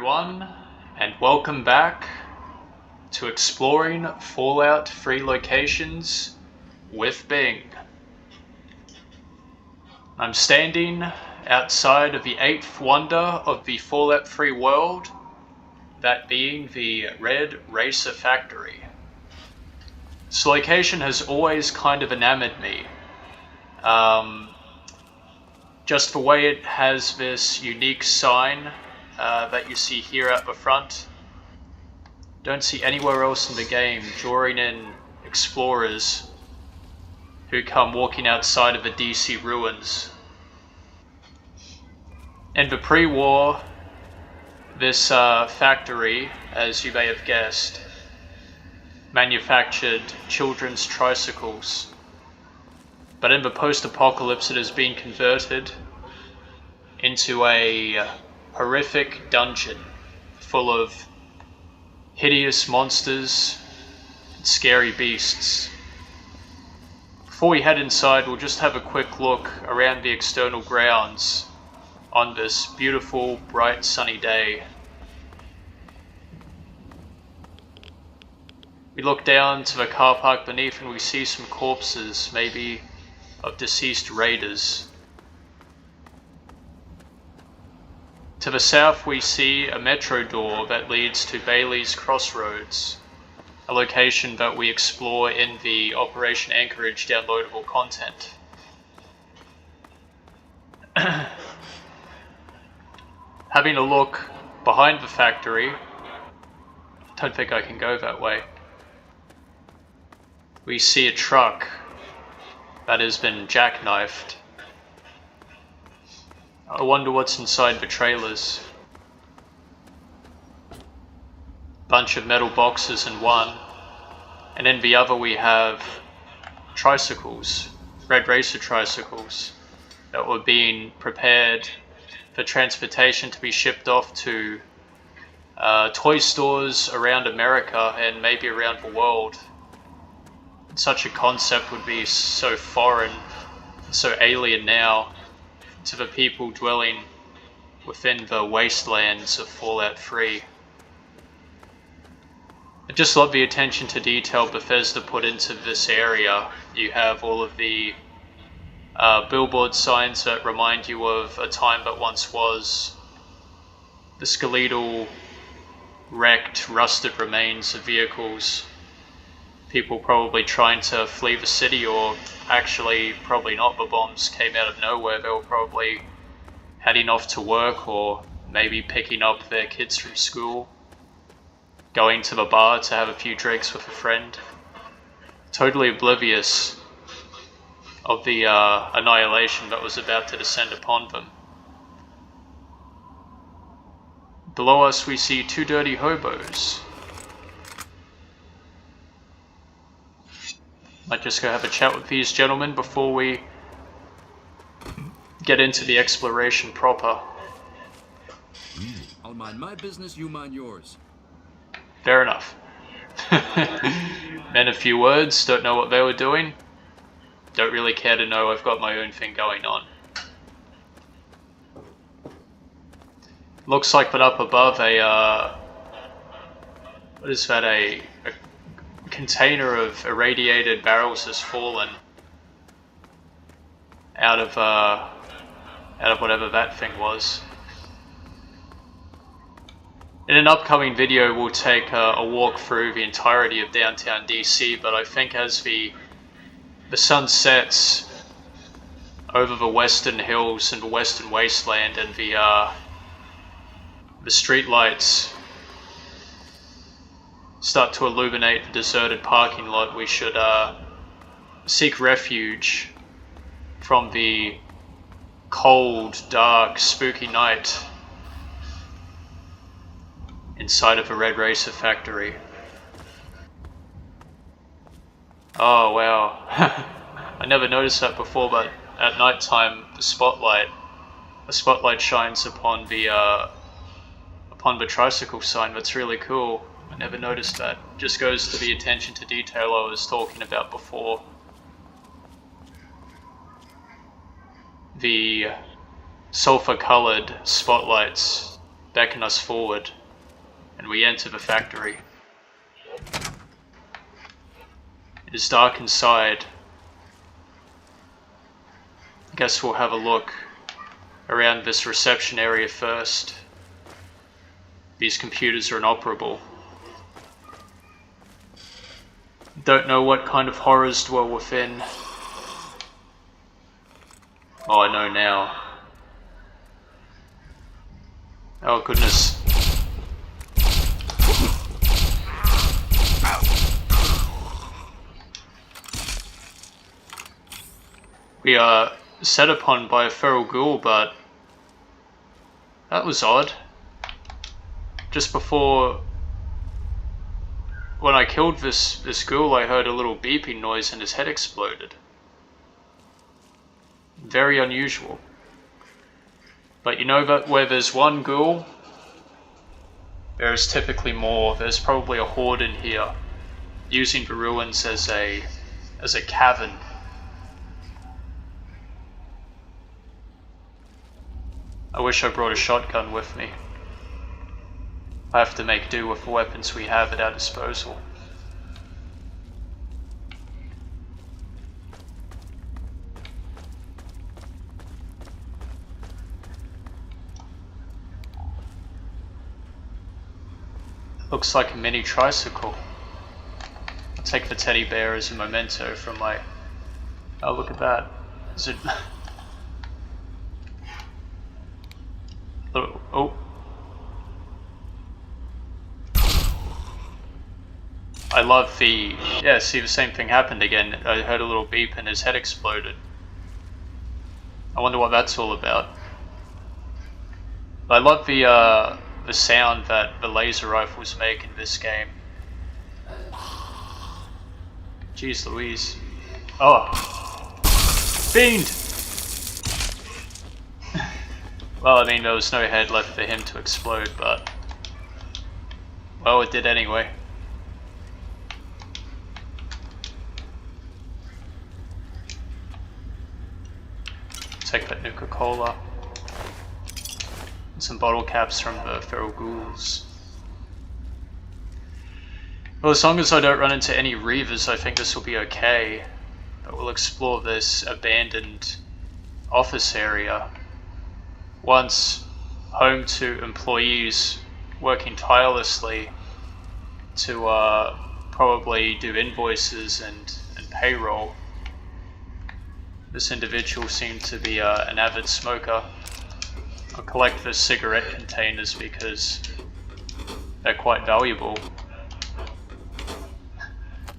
everyone, and welcome back to exploring Fallout free locations with Bing. I'm standing outside of the 8th wonder of the Fallout free world, that being the Red Racer Factory. This location has always kind of enamored me. Just the way it has this unique sign that you see here at the front. Don't see anywhere else in the game, drawing in explorers who come walking outside of the DC ruins. In the pre-war, this factory, as you may have guessed, manufactured children's tricycles. But in the post-apocalypse, it has been converted into a horrific dungeon full of hideous monsters and scary beasts. Before we head inside, we'll just have a quick look around the external grounds on this beautiful, bright, sunny day. We look down to the car park beneath and we see some corpses, maybe of deceased raiders. To the south we see a metro door that leads to Bailey's Crossroads, a location that we explore in the Operation Anchorage downloadable content. Having a look behind the factory, don't think I can go that way. We see a truck that has been jackknifed. I wonder what's inside the trailers. Bunch of metal boxes in one, and in the other we have tricycles, Red Racer tricycles, that were being prepared for transportation to be shipped off to toy stores around America and maybe around the world. Such a concept would be so foreign, so alien now to the people dwelling within the wastelands of Fallout 3. I just love the attention to detail Bethesda put into this area. You have all of the billboard signs that remind you of a time that once was, the skeletal, wrecked, rusted remains of vehicles. People probably trying to flee the city, or actually probably not, the bombs came out of nowhere. They were probably heading off to work, or maybe picking up their kids from school, going to the bar to have a few drinks with a friend, totally oblivious of the annihilation that was about to descend upon them. Below us we see two dirty hobos. Might just go have a chat with these gentlemen before we get into the exploration proper. I'll mind my business, you mind yours. Fair enough. Men a few words, don't know what they were doing. Don't really care to know, I've got my own thing going on. Looks like that up above what is that, a container of irradiated barrels has fallen out of whatever that thing was. In an upcoming video we'll take a walk through the entirety of downtown DC, but I think as the sun sets over the western hills and the western wasteland and the street lights start to illuminate the deserted parking lot, we should seek refuge from the cold, dark, spooky night inside of a Red Racer Factory. Oh wow, I never noticed that before, but at night time the spotlight shines upon the tricycle sign. That's really cool. I never noticed that. Just goes to the attention to detail I was talking about before. The sulfur colored spotlights beckon us forward, and we enter the factory. It is dark inside. I guess we'll have a look around this reception area first. These computers are inoperable. Don't know what kind of horrors dwell within. Oh, I know now. Oh goodness. We are set upon by a feral ghoul, but that was odd. Just before, when I killed this ghoul, I heard a little beeping noise and his head exploded. Very unusual. But you know that where there's one ghoul, there is typically more. There's probably a horde in here, using the ruins as a cavern. I wish I brought a shotgun with me. I have to make do with the weapons we have at our disposal. Looks like a mini tricycle. I'll take the teddy bear as a memento from my... Oh, look at that. Is it... Oh. I love the... Yeah, see, the same thing happened again. I heard a little beep and his head exploded. I wonder what that's all about. I love the sound that the laser rifles make in this game. Jeez Louise. Oh. Fiend! Well, I mean, there was no head left for him to explode, but... Well, it did anyway. Take that Nuka-Cola. And some bottle caps from the feral ghouls. Well, as long as I don't run into any reavers, I think this will be okay. But we'll explore this abandoned office area. Once home to employees working tirelessly to probably do invoices and payroll. This individual seemed to be an avid smoker. I'll collect the cigarette containers because they're quite valuable.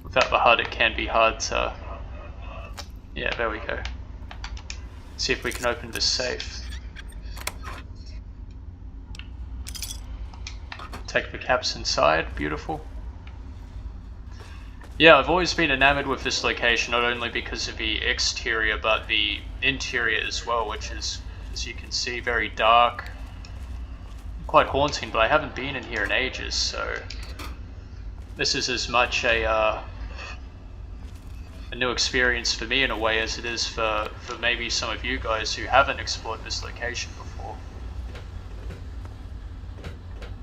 Without the HUD, it can be hard to... Yeah, there we go. See if we can open this safe. Take the caps inside, beautiful. Yeah, I've always been enamored with this location, not only because of the exterior, but the interior as well, which is, as you can see, very dark. Quite haunting, but I haven't been in here in ages, so... This is as much a new experience for me in a way as it is for maybe some of you guys who haven't explored this location before.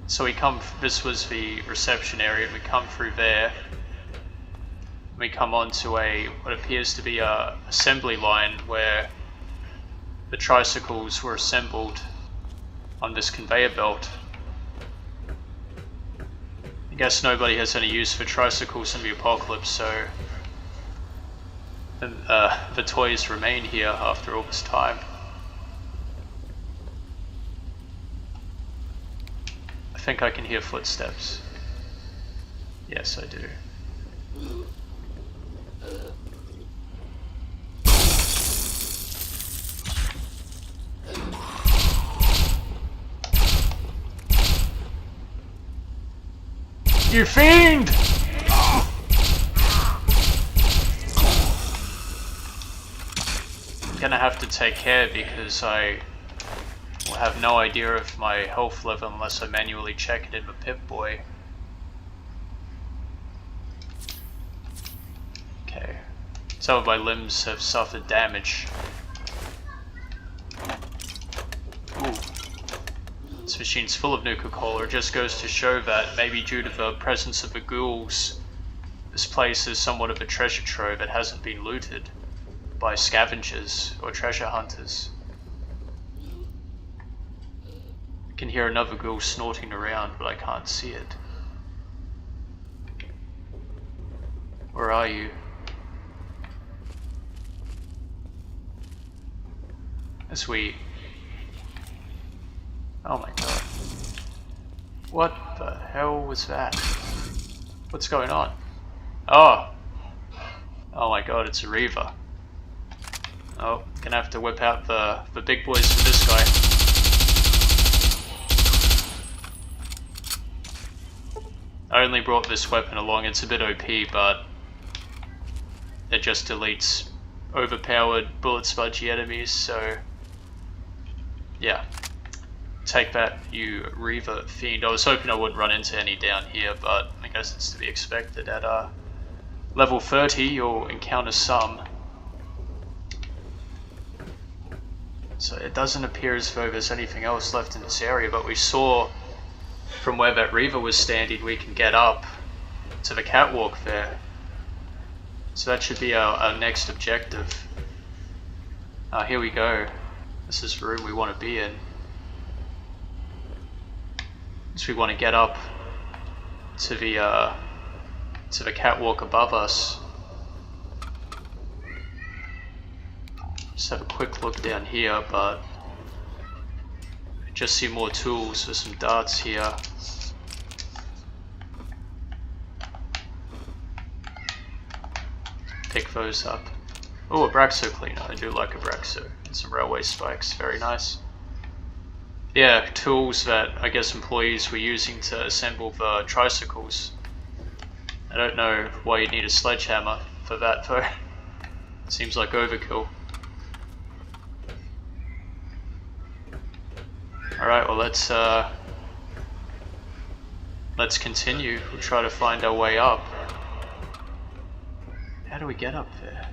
So this was the reception area, and we come through there. We come onto what appears to be a assembly line where the tricycles were assembled on this conveyor belt. I guess nobody has any use for tricycles in the apocalypse, so the toys remain here after all this time. I think I can hear footsteps. Yes, I do. You fiend! I'm gonna have to take care because I will have no idea of my health level unless I manually check it in the Pip-Boy. Okay. Some of my limbs have suffered damage. Ooh. This machine's full of Nuka-Cola. It just goes to show that maybe due to the presence of the ghouls, this place is somewhat of a treasure trove that hasn't been looted by scavengers or treasure hunters. I can hear another ghoul snorting around, but I can't see it. Where are you? As we... Oh my god. What the hell was that? What's going on? Oh! Oh my god, it's a Reaver. Oh, gonna have to whip out the big boys for this guy. I only brought this weapon along, it's a bit OP, but it just deletes overpowered bullet smudgy enemies, so yeah. Take that, you Reaver fiend. I was hoping I wouldn't run into any down here, but I guess it's to be expected. At level 30 you'll encounter some. So it doesn't appear as though there's anything else left in this area, but we saw from where that Reaver was standing we can get up to the catwalk there. So that should be our next objective. Here we go. This is the room we want to be in. So we want to get up to the catwalk above us. Just have a quick look down here, but I just see more tools. There's some darts here. Pick those up. Oh, a Braxo cleaner. I do like a Braxo. And some railway spikes. Very nice. Yeah, tools that I guess employees were using to assemble the tricycles. I don't know why you'd need a sledgehammer for that though. Seems like overkill. Alright, well let's continue. We'll try to find our way up. How do we get up there?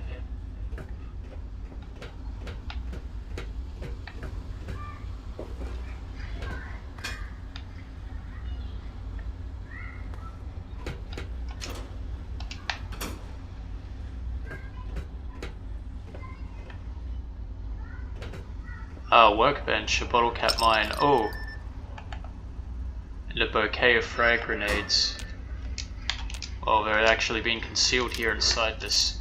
Workbench, a bottle cap mine. Oh! And a bouquet of frag grenades. Well, they're actually being concealed here inside this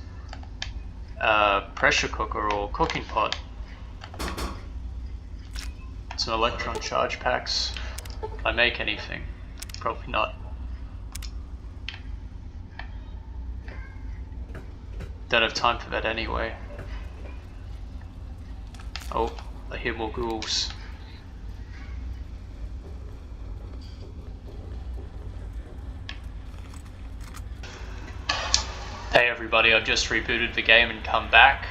pressure cooker or cooking pot. Some electron charge packs. If I make anything. Probably not. Don't have time for that anyway. Oh. I hear more ghouls. Hey everybody, I've just rebooted the game and come back.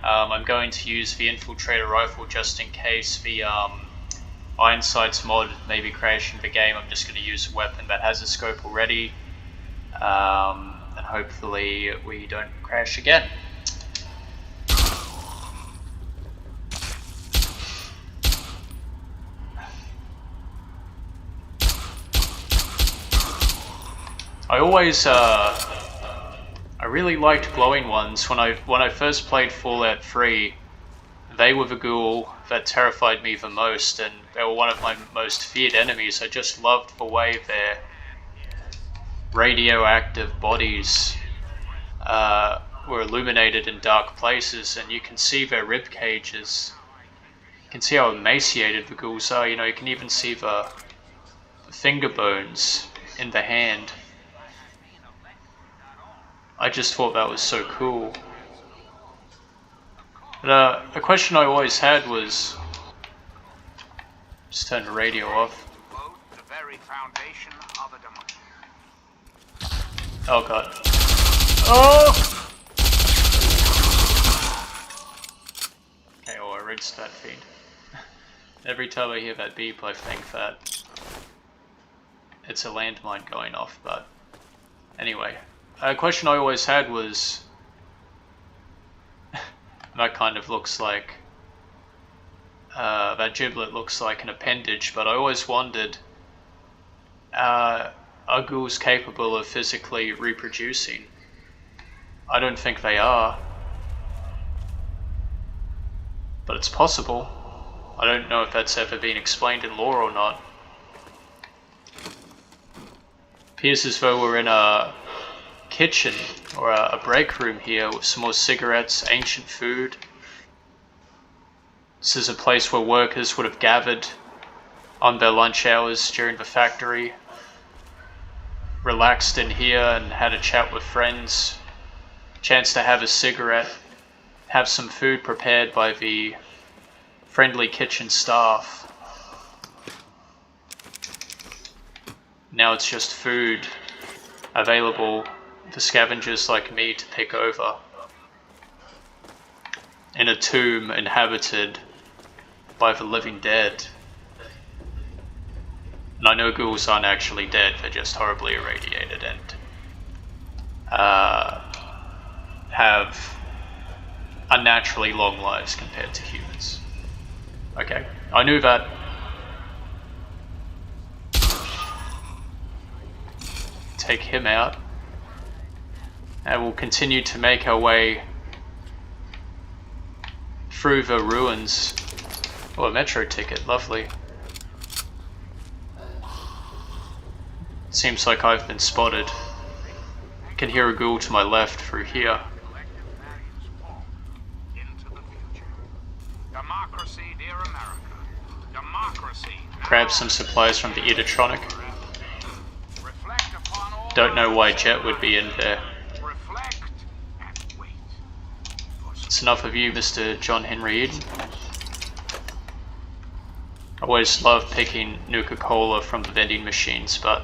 I'm going to use the infiltrator rifle just in case the Iron Sights mod maybe crashing the game. I'm just going to use a weapon that has a scope already. And hopefully we don't crash again. I really liked glowing ones. When I first played Fallout 3, they were the ghoul that terrified me the most, and they were one of my most feared enemies. I just loved the way their radioactive bodies were illuminated in dark places, and you can see their rib cages. You can see how emaciated the ghouls are. You know, you can even see the finger bones in the hand. I just thought that was so cool. But a question I always had was... Just turn the radio off. Oh god. Oh! Okay, well I rinsed that feed. Every time I hear that beep I think that it's a landmine going off, but anyway. A question I always had was, that kind of looks like That giblet looks like an appendage, but I always wondered, are ghouls capable of physically reproducing? I don't think they are, but it's possible. I don't know if that's ever been explained in lore or not. Appears as though we're in a kitchen or a break room here with some more cigarettes, ancient food. This is a place where workers would have gathered on their lunch hours during the factory, relaxed in here and had a chat with friends, chance to have a cigarette, have some food prepared by the friendly kitchen staff. Now it's just food available for scavengers like me to pick over. In a tomb inhabited by the living dead. And I know ghouls aren't actually dead, they're just horribly irradiated and have unnaturally long lives compared to humans. Okay, I knew that. Take him out. And we'll continue to make our way through the ruins. Oh, a metro ticket, lovely. Seems like I've been spotted. I can hear a ghoul to my left through here. Grab some supplies from the Editronic. Don't know why Jet would be in there. It's enough of you, Mr. John Henry Eden. I always love picking Nuka-Cola from the vending machines, but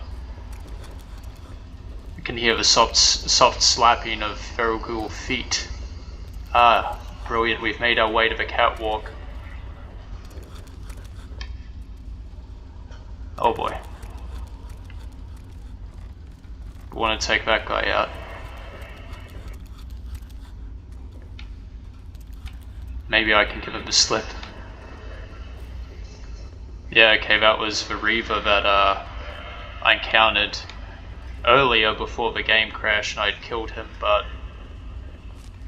you can hear the soft slapping of feral ghoul feet. Ah, brilliant, we've made our way to the catwalk. Oh boy. We want to take that guy out. Maybe I can give him the slip. Yeah, okay, that was the Reaver that I encountered earlier before the game crashed and I'd killed him, but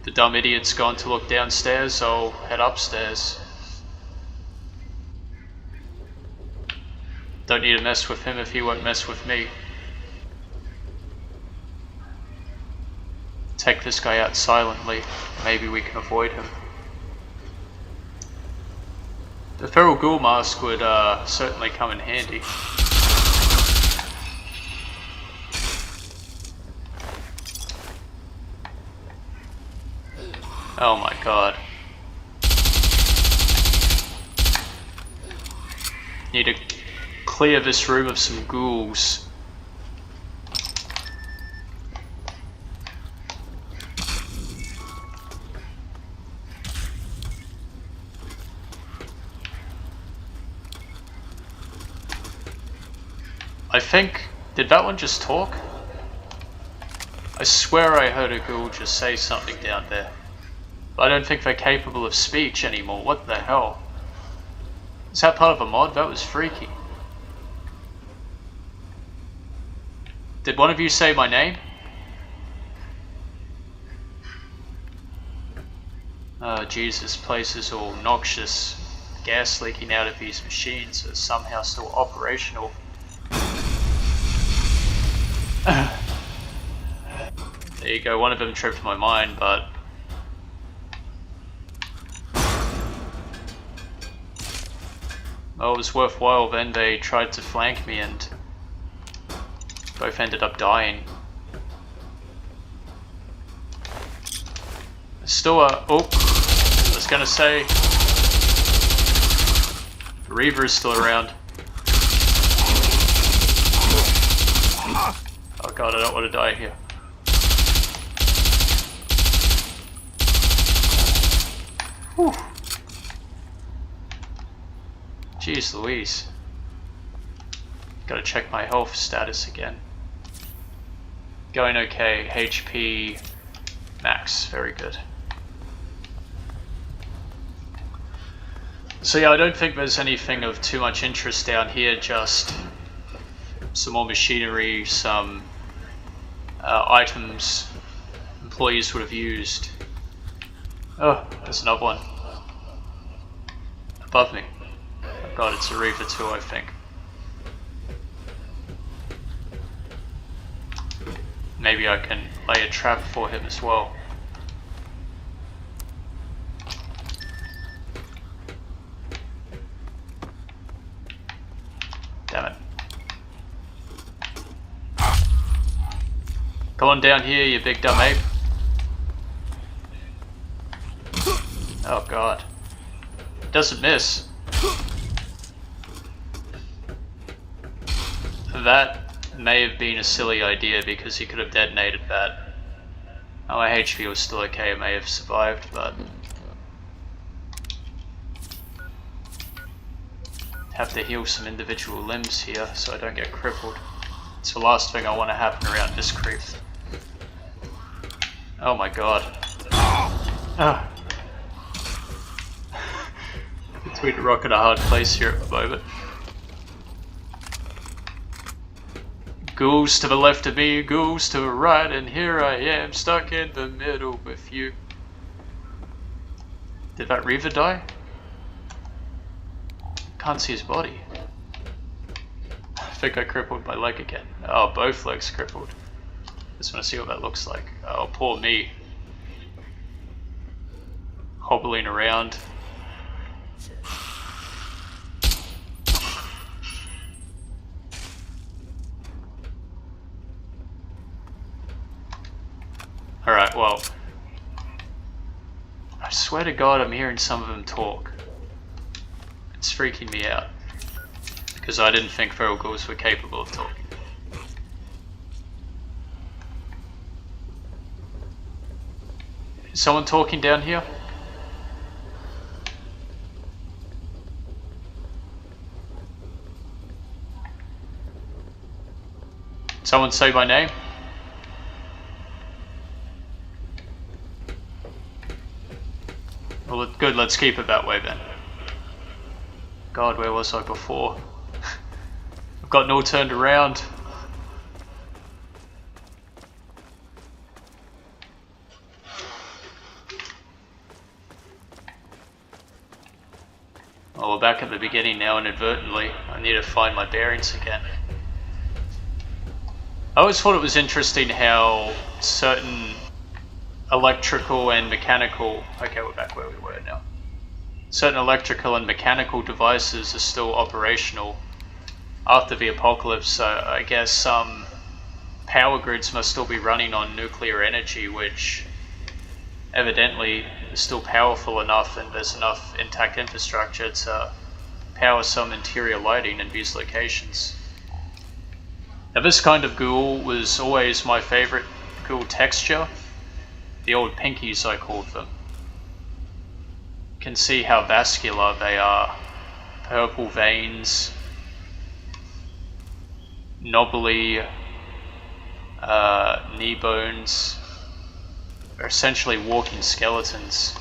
the dumb idiot's gone to look downstairs, so I'll head upstairs. Don't need to mess with him if he won't mess with me. Take this guy out silently, maybe we can avoid him. The feral ghoul mask would certainly come in handy. Oh my god. Need to clear this room of some ghouls. I think, did that one just talk? I swear I heard a ghoul just say something down there. But I don't think they're capable of speech anymore. What the hell? Is that part of a mod? That was freaky. Did one of you say my name? Oh jeez, this place is all noxious. Gas leaking out of these machines are somehow still operational. There you go, one of them tripped my mind, but well, it was worthwhile. Then they tried to flank me and both ended up dying. Still oh, I was gonna say the Reaver is still around. Oh god, I don't want to die here. Whew. Jeez Louise. Gotta check my health status again. Going okay, HP max, very good. So yeah, I don't think there's anything of too much interest down here, just some more machinery, some items employees would have used. Oh, there's another one. Above me. Oh god, it's a Reaver too, I think. Maybe I can lay a trap for him as well. Damn it. Come on down here, you big dumb ape. Oh god. Doesn't miss. That may have been a silly idea because he could have detonated that. Oh, my HP was still okay, it may have survived, but... have to heal some individual limbs here so I don't get crippled. It's the last thing I want to happen around this creep. Oh my god. Ah. Between a rock and a hard place here at the moment. Ghouls to the left of me, ghouls to the right, and here I am, stuck in the middle with you. Did that Reaver die? Can't see his body. I think I crippled my leg again. Oh, both legs crippled. Just want to see what that looks like. Oh, poor me. Hobbling around. Alright, well. I swear to god I'm hearing some of them talk. It's freaking me out. Because I didn't think feral ghouls were capable of talking. Is someone talking down here? Someone say my name? Well, good, let's keep it that way then. God, where was I before? I've gotten all turned around. Oh, we're back at the beginning now inadvertently. I need to find my bearings again. I always thought it was interesting how certain electrical and mechanical... Okay, we're back where we were now. Certain electrical and mechanical devices are still operational after the apocalypse, so I guess some power grids must still be running on nuclear energy, which evidently is still powerful enough and there's enough intact infrastructure to power some interior lighting in these locations. Now this kind of ghoul was always my favorite ghoul texture. The old pinkies I called them. You can see how vascular they are. Purple veins, knobbly knee bones. They're essentially walking skeletons.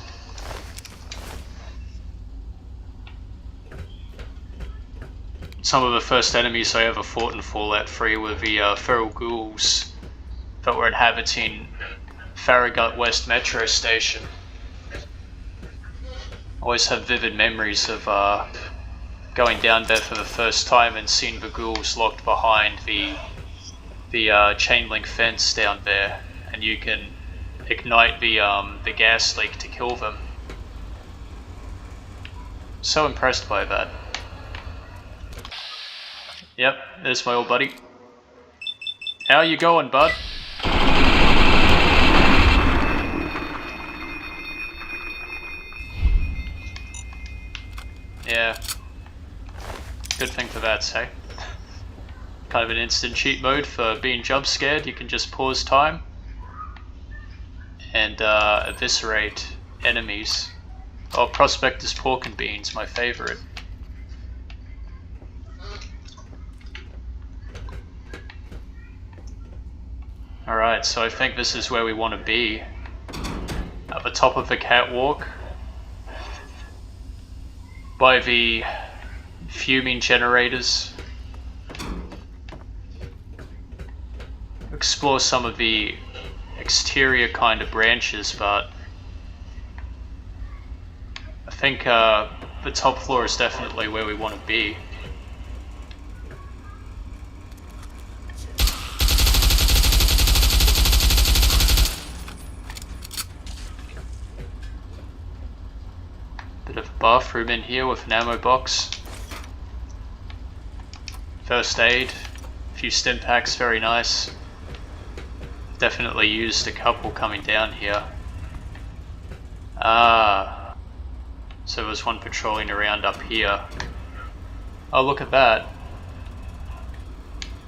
Some of the first enemies I ever fought in Fallout 3 were the feral ghouls that were inhabiting Farragut West Metro Station. I always have vivid memories of going down there for the first time and seeing the ghouls locked behind the chain link fence down there, and you can ignite the gas leak to kill them. So impressed by that. Yep, there's my old buddy. How you going, bud? Yeah. Good thing for that, say. Kind of an instant cheat mode for being jump scared. You can just pause time and eviscerate enemies. Oh, Prospector's Pork and Beans, my favorite. Alright, so I think this is where we want to be. At the top of the catwalk. by the fuming generators. Explore some of the exterior kind of branches, but I think the top floor is definitely where we want to be. Bit of a bathroom in here with an ammo box. First aid, a few stim packs, very nice. Definitely used a couple coming down here. Ah, so there's one patrolling around up here. Oh, look at that.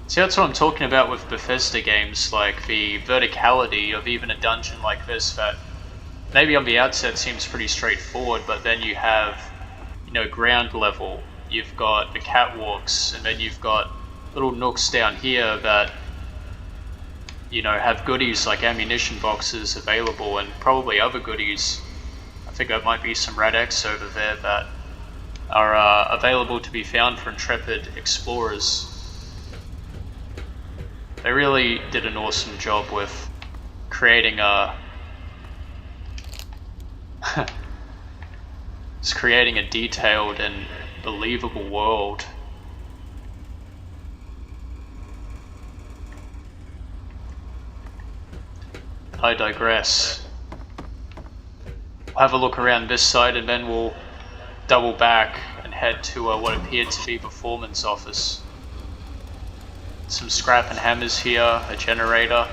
See, that's what I'm talking about with Bethesda games, like the verticality of even a dungeon like this that maybe on the outset seems pretty straightforward, but then you have, you know, ground level, you've got the catwalks, and then you've got little nooks down here that, you know, have goodies like ammunition boxes available and probably other goodies. I think there might be some Rad-X over there that are available to be found for intrepid explorers. They really did an awesome job with creating a it's creating a detailed and believable world. I digress. We'll have a look around this side and then we'll double back and head to what appeared to be the foreman's office. Some scrap and hammers here, a generator.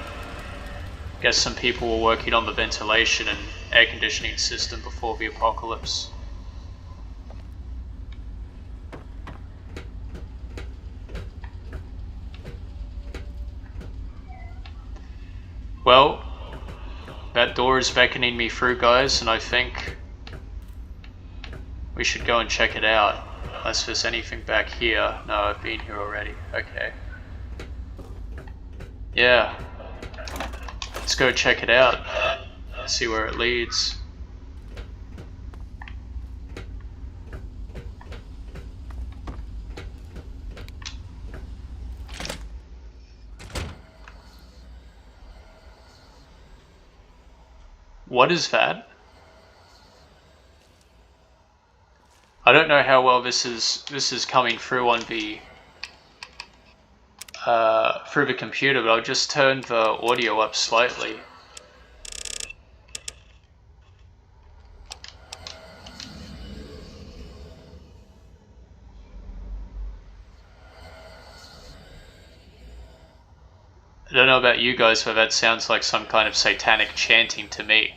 Guess some people were working on the ventilation and air conditioning system before the apocalypse. Well, that door is beckoning me through, guys, and I think we should go and check it out. Unless there's anything back here. No, I've been here already. Okay. Yeah. Let's go check it out. See where it leads. What is that? I don't know how well this is coming through on the through the computer, but I'll just turn the audio up slightly. I don't know about you guys, but that sounds like some kind of satanic chanting to me.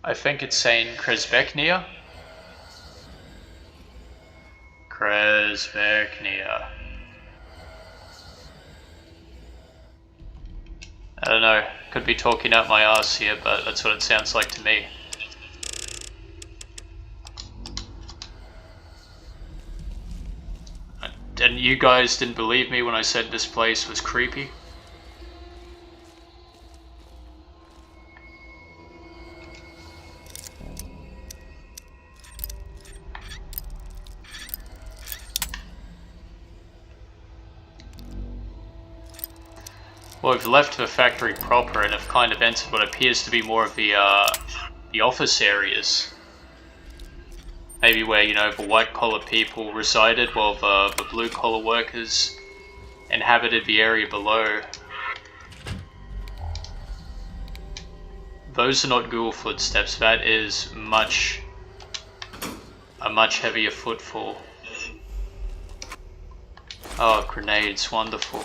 I think it's saying Kresbeknia. Kresbeknia. I don't know, could be talking out my ass here, but that's what it sounds like to me. And you guys didn't believe me when I said this place was creepy? Well, we've left the factory proper and have kind of entered what appears to be more of the office areas. Maybe where, you know, the white-collar people resided while the blue-collar workers inhabited the area below. Those are not ghoul footsteps, that is a much heavier footfall. Oh, grenades, wonderful.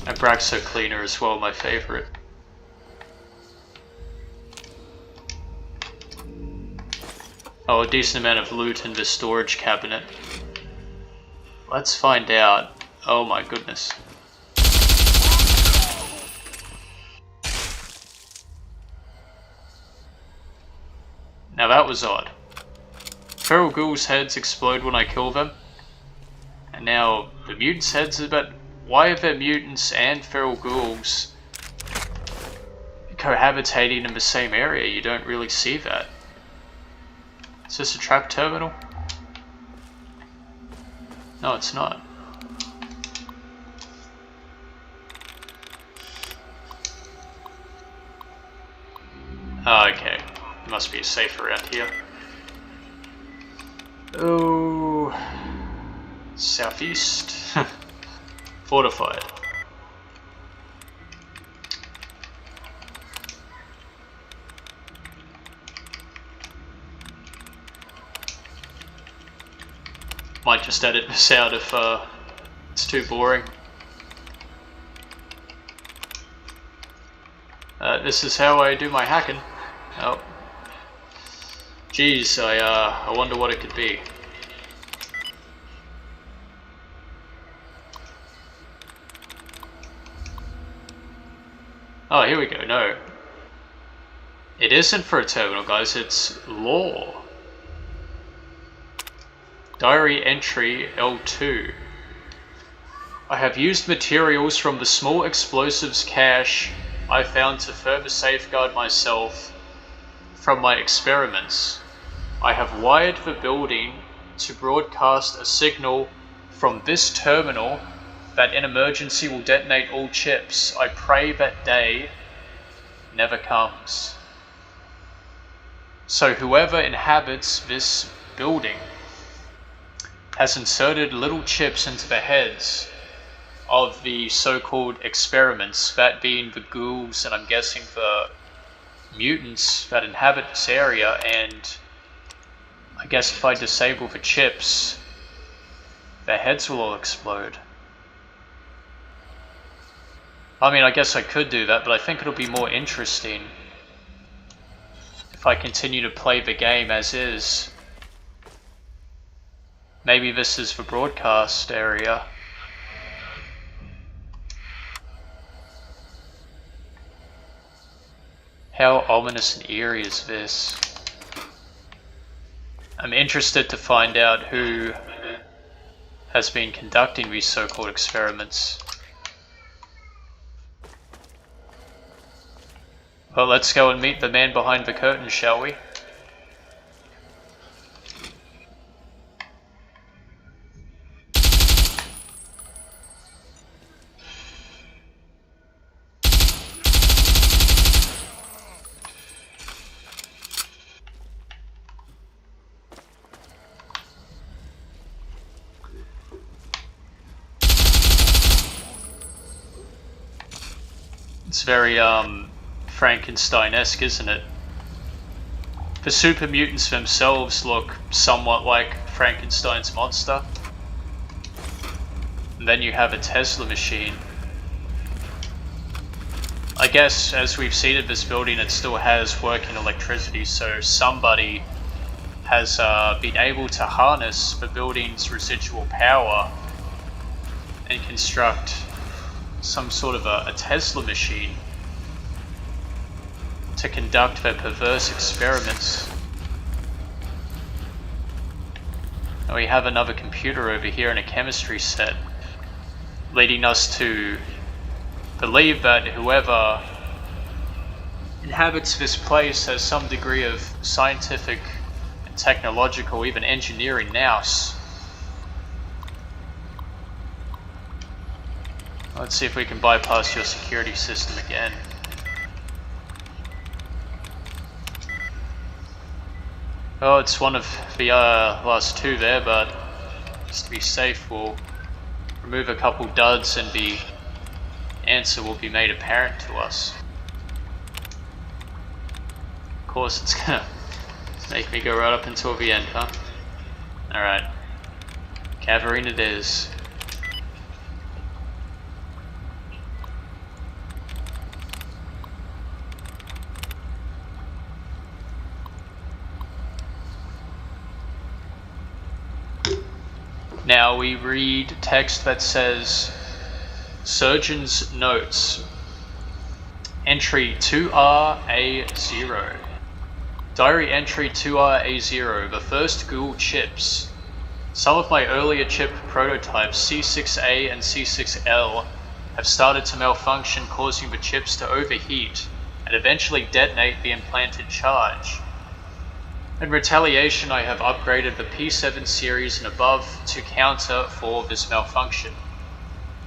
Abraxo cleaner as well, my favorite. Oh, a decent amount of loot in the storage cabinet. Let's find out. Oh my goodness. Now that was odd. Feral ghouls' heads explode when I kill them. And now The mutants' heads, but why are there mutants and feral ghouls cohabitating in the same area? You don't really see that. Is this a trap terminal? No, it's not. Oh, okay. Must be safe around here. Oh, southeast. Fortified. Might just edit this out if it's too boring. This is how I do my hacking. Oh. Geez, I wonder what it could be. Oh, here we go. No. It isn't for a terminal, guys. It's lore. Diary entry L2. I have used materials from the small explosives cache I found to further safeguard myself from my experiments. I have wired the building to broadcast a signal from this terminal that in emergency will detonate all chips. I pray that day never comes. So whoever inhabits this building has inserted little chips into the heads of the so-called experiments, that being the ghouls and I'm guessing the mutants that inhabit this area, and I guess if I disable the chips, their heads will all explode. I mean, I guess I could do that, but I think it'll be more interesting if I continue to play the game as is. Maybe this is the broadcast area. How ominous and eerie is this? I'm interested to find out who has been conducting these so-called experiments. Well, let's go and meet the man behind the curtain, shall we? It's very, Frankenstein-esque, isn't it? The super mutants themselves look somewhat like Frankenstein's monster. And then you have a Tesla machine. I guess, as we've seen in this building, it still has working electricity, so somebody has been able to harness the building's residual power and construct some sort of a Tesla machine to conduct their perverse experiments. And we have another computer over here and a chemistry set, leading us to believe that whoever inhabits this place has some degree of scientific and technological, even engineering nous. Let's see if we can bypass your security system again. Oh, it's one of the last two there, but just to be safe, we'll remove a couple duds and the answer will be made apparent to us. Of course, it's gonna make me go right up until the end, huh? Alright. Cavern it is. Now we read text that says, Surgeon's Notes, Entry 2RA0. Diary Entry 2RA0, the first ghoul chips. Some of my earlier chip prototypes, C6A and C6L, have started to malfunction, causing the chips to overheat and eventually detonate the implanted charge. In retaliation, I have upgraded the P7 series and above to counter for this malfunction.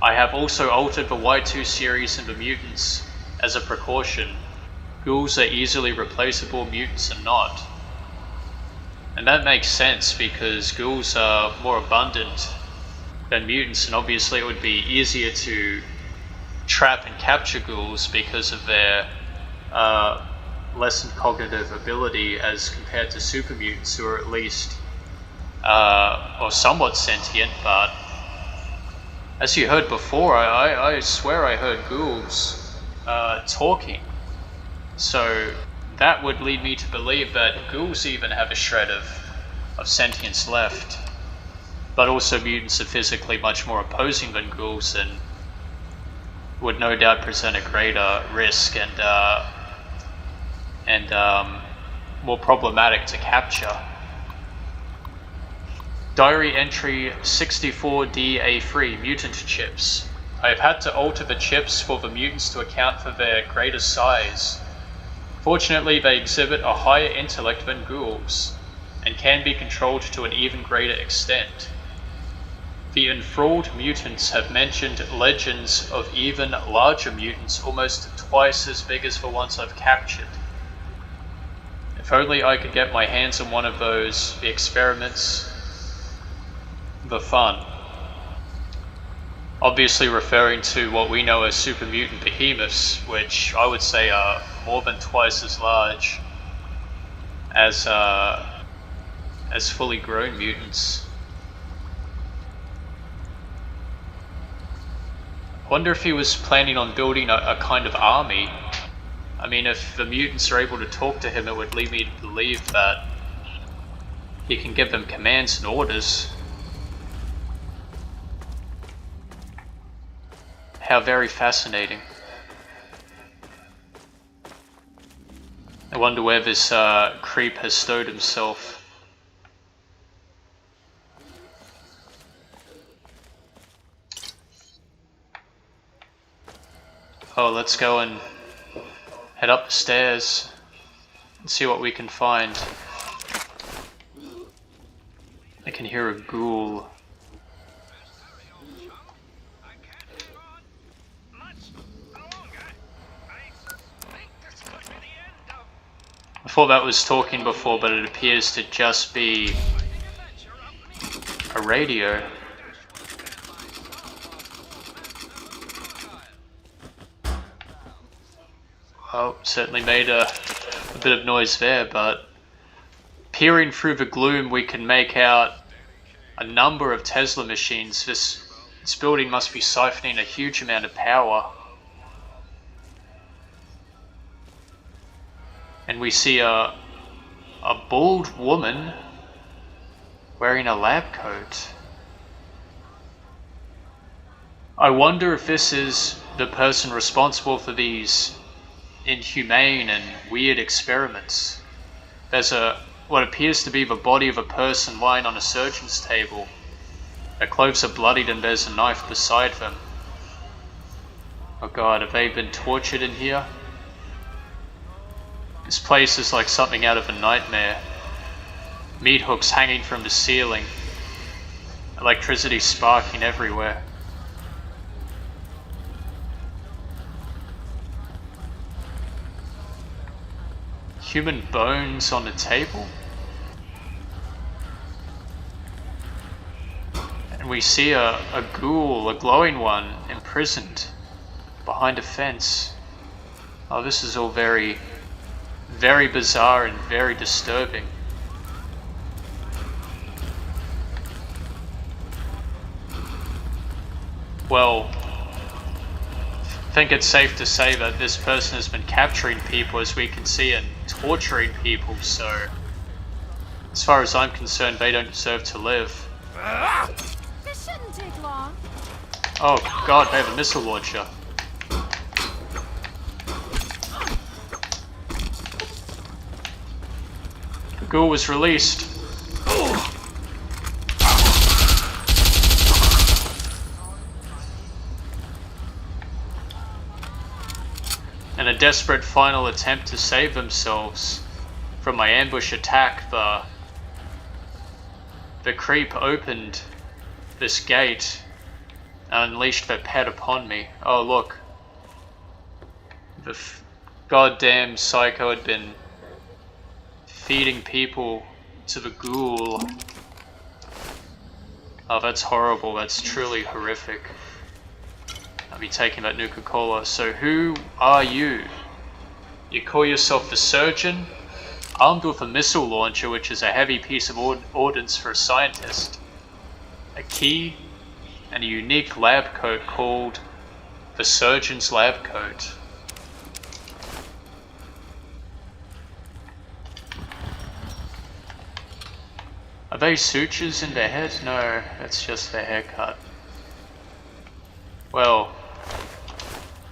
I have also altered the Y2 series and the mutants as a precaution. Ghouls are easily replaceable, mutants are not. And that makes sense because ghouls are more abundant than mutants, and obviously it would be easier to trap and capture ghouls because of their lessened cognitive ability as compared to super mutants, who are at least or somewhat sentient. But as you heard before, I swear I heard ghouls talking, so that would lead me to believe that ghouls even have a shred of sentience left. But also mutants are physically much more opposing than ghouls and would no doubt present a greater risk and more problematic to capture. Diary entry 64DA3, mutant chips. I have had to alter the chips for the mutants to account for their greater size. Fortunately, they exhibit a higher intellect than ghouls, and can be controlled to an even greater extent. The enthralled mutants have mentioned legends of even larger mutants, almost twice as big as the ones I've captured. If only I could get my hands on one of those, the experiments, the fun. Obviously referring to what we know as super mutant behemoths, which I would say are more than twice as large as fully grown mutants. I wonder if he was planning on building a kind of army. I mean, if the mutants are able to talk to him, it would lead me to believe that he can give them commands and orders. How very fascinating. I wonder where this creep has stowed himself. Oh, let's go and head up the stairs and see what we can find. I can hear a ghoul. I thought that was talking before, but it appears to just be a radio. Oh, certainly made a bit of noise there, but peering through the gloom we can make out a number of Tesla machines. This building must be siphoning a huge amount of power. And we see a bald woman wearing a lab coat. I wonder if this is the person responsible for these inhumane and weird experiments. There's what appears to be the body of a person lying on a surgeon's table. Their clothes are bloodied and there's a knife beside them. Oh god, have they been tortured in here? This place is like something out of a nightmare. Meat hooks hanging from the ceiling. Electricity sparking everywhere. Human bones on the table? And we see a ghoul, a glowing one, imprisoned behind a fence. Oh, this is all very, very bizarre and very disturbing. Well, I think it's safe to say that this person has been capturing people, as we can see, and torturing people, so as far as I'm concerned, they don't deserve to live. This shouldn't take long. Oh god, they have a missile launcher. The ghoul was released. desperate final attempt to save themselves from my ambush attack, the creep opened this gate and unleashed their pet upon me. Oh look, the goddamn psycho had been feeding people to the ghoul. Oh, that's horrible. That's truly horrific. I'll be taking that Nuka-Cola. So who are you? You call yourself the surgeon? Armed with a missile launcher, which is a heavy piece of ordnance for a scientist. A key and a unique lab coat called the surgeon's lab coat. Are they sutures in their head? No, that's just their haircut. Well,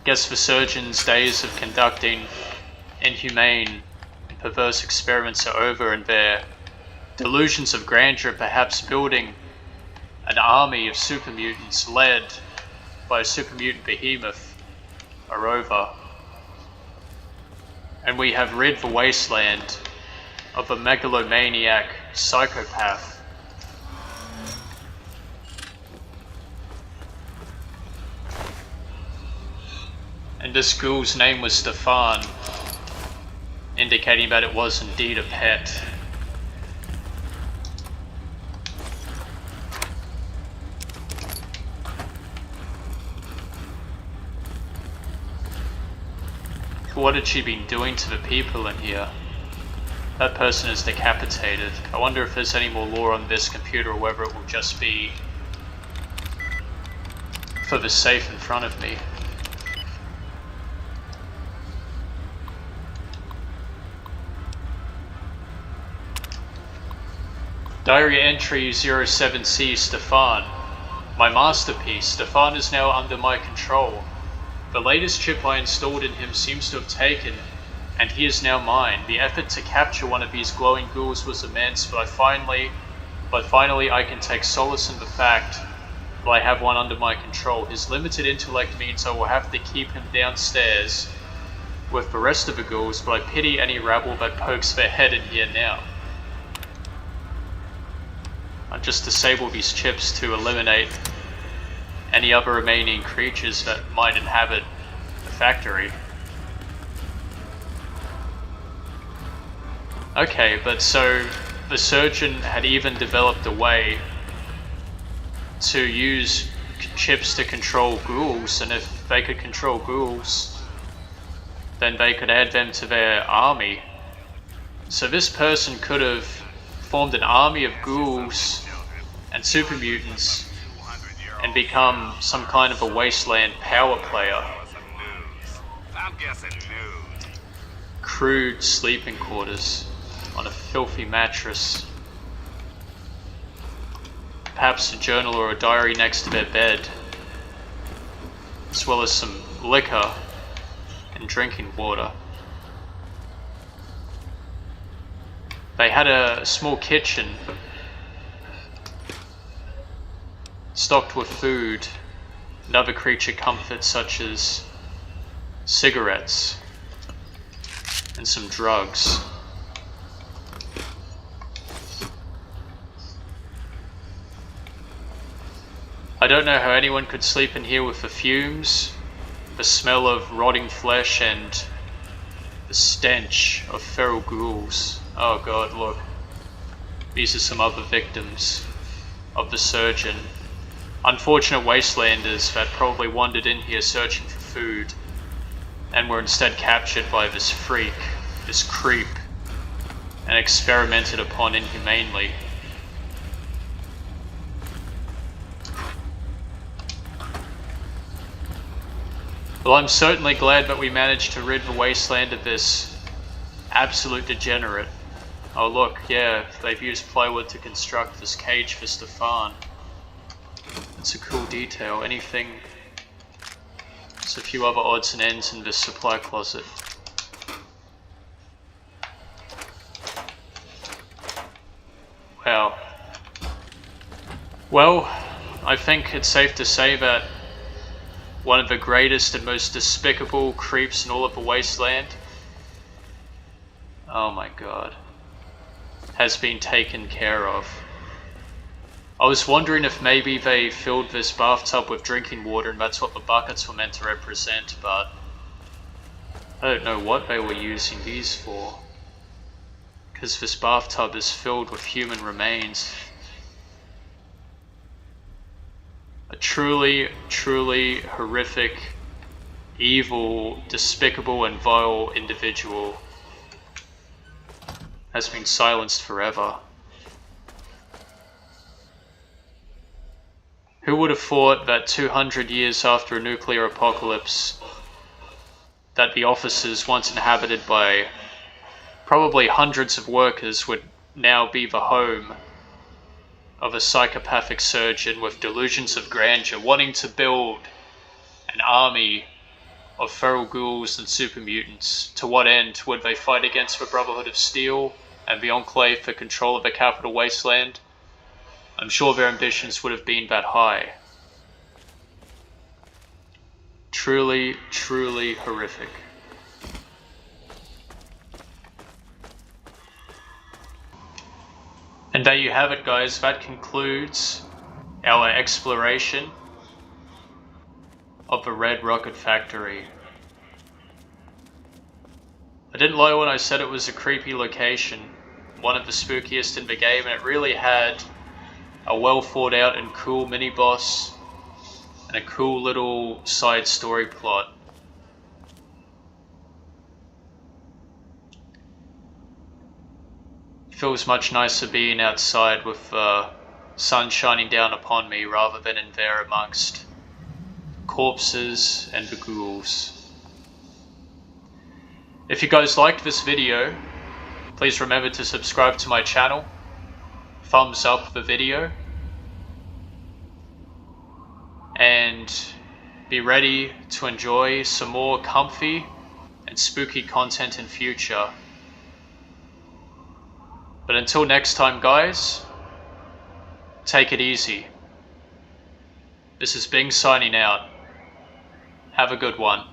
guess the surgeon's days of conducting inhumane and perverse experiments are over, and their delusions of grandeur, perhaps building an army of super mutants led by a super mutant behemoth, are over. And we have rid the wasteland of a megalomaniac psychopath. And this ghoul's name was Stefan, indicating that it was indeed a pet. What had she been doing to the people in here? That person is decapitated. I wonder if there's any more lore on this computer or whether it will just be for the safe in front of me. Diary entry 07C, Stefan. My masterpiece. Stefan is now under my control. The latest chip I installed in him seems to have taken, and he is now mine. The effort to capture one of these glowing ghouls was immense, but finally I can take solace in the fact that I have one under my control. His limited intellect means I will have to keep him downstairs with the rest of the ghouls, but I pity any rabble that pokes their head in here now. I'll just disable these chips to eliminate any other remaining creatures that might inhabit the factory. Okay, but so the surgeon had even developed a way to use chips to control ghouls, and if they could control ghouls, then they could add them to their army. So this person could have formed an army of ghouls and super mutants and become some kind of a wasteland power player. Crude sleeping quarters on a filthy mattress. Perhaps a journal or a diary next to their bed, as well as some liquor and drinking water. They had a small kitchen stocked with food and other creature comforts such as cigarettes and some drugs. I don't know how anyone could sleep in here with the fumes, the smell of rotting flesh, and the stench of feral ghouls. Oh god, look. These are some other victims of the surgeon. Unfortunate wastelanders that probably wandered in here searching for food and were instead captured by this freak, this creep, and experimented upon inhumanely. Well, I'm certainly glad that we managed to rid the wasteland of this absolute degenerate. Oh look, yeah, they've used plywood to construct this cage for Stefan. It's a cool detail. Anything... There's a few other odds and ends in this supply closet. Wow. Well, I think it's safe to say that one of the greatest and most despicable creeps in all of the wasteland, oh my god, has been taken care of. I was wondering if maybe they filled this bathtub with drinking water and that's what the buckets were meant to represent, but I don't know what they were using these for, because this bathtub is filled with human remains. A truly, truly horrific, evil, despicable and vile individual has been silenced forever. Who would have thought that 200 years after a nuclear apocalypse, that the offices once inhabited by probably hundreds of workers would now be the home of a psychopathic surgeon with delusions of grandeur, wanting to build an army of feral ghouls and super mutants. To what end? Would they fight against the Brotherhood of Steel and the Enclave for control of the capital wasteland? I'm sure their ambitions would have been that high. Truly, truly horrific. And there you have it, guys. That concludes our exploration of the Red Rocket Factory. I didn't lie when I said it was a creepy location, one of the spookiest in the game, and it really had a well thought out and cool mini boss and a cool little side story plot. Feels much nicer being outside with the sun shining down upon me rather than in there amongst corpses and the ghouls. If you guys liked this video, please remember to subscribe to my channel, thumbs up the video, and be ready to enjoy some more comfy and spooky content in future. But until next time, guys, take it easy. This is Bing signing out. Have a good one.